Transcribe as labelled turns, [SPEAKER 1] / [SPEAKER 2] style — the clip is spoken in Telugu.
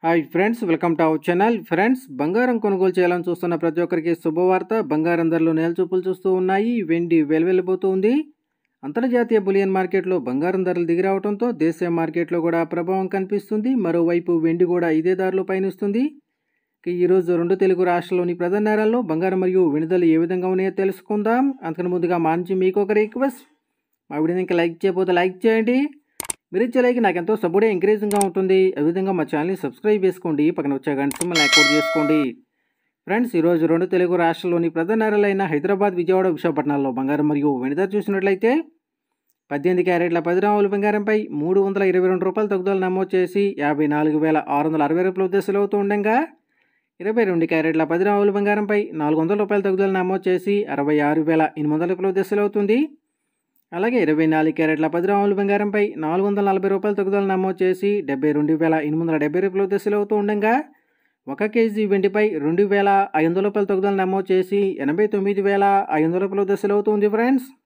[SPEAKER 1] Hi friends, welcome to our channel. Friends, బంగారం కొనుగోలు చేయాలని చూస్తున్న ప్రతి ఒక్కరికి శుభవార్త. బంగారం ధరలు నేలచూపులు చూస్తూ ఉన్నాయి. వెండి వెలువెళ్ళిపోతూ ఉంది. అంతర్జాతీయ బులియన్ మార్కెట్లో బంగారం ధరలు దిగిరావడంతో దేశీయ మార్కెట్లో కూడా ప్రభావం కనిపిస్తుంది. మరోవైపు వెండి కూడా ఇదే దారిలో పయనిస్తుంది. ఈరోజు రెండు తెలుగు రాష్ట్రాల్లోని ప్రధాన నగరాల్లో బంగారం మరియు వెండి ధరలు ఏ విధంగా ఉన్నాయో తెలుసుకుందాం. అంతకన్నా ముందుగా మా నుంచి మీకు ఒక రిక్వెస్ట్, మా వీడియోని ఇంకా లైక్ చేయకపోతే లైక్ చేయండి. మీరు ఇచ్చే లైక్ నాకు ఎంతో సపోర్ట్ ఎంకరేజింగ్గా ఉంటుంది. అదేవిధంగా మా ఛానల్ని సబ్స్క్రైబ్ చేసుకోండి. పక్కన వచ్చే గంట సింబల్ని యాక్టివేట్ చేసుకోండి. ఫ్రెండ్స్, ఈరోజు రెండు తెలుగు రాష్ట్రాల్లోని ప్రధాన నగరాలైన హైదరాబాద్, విజయవాడ, విశాఖపట్నాల్లో బంగారం మరియు వెండి ధర చూసినట్లయితే 18 క్యారెట్ల 10 గ్రాముల బంగారంపై 322 రూపాయల తగ్గుదల నమోదు చేసి 54,660 రూపాయల దశలు అవుతూ ఉండగా, 22 క్యారెట్ల 10 గ్రాముల బంగారంపై 400 రూపాయల తగ్గుదల నమోదు చేసి 66,800 రూపాయల దశలు అవుతుంది. అలాగే 24 క్యారెట్ల 10 గ్రాముల బంగారంపై 440 రూపాయల తగ్గుదల నమోదు చేసి 72,870 రూపాయల దశలు అవుతూ ఉండగా, 1 కేజీ వెండిపై 2,500 రూపాయల తగ్గుదల నమోదు చేసి 89,500 రూపాయల దశలు అవుతుంది. ఫ్రెండ్స్,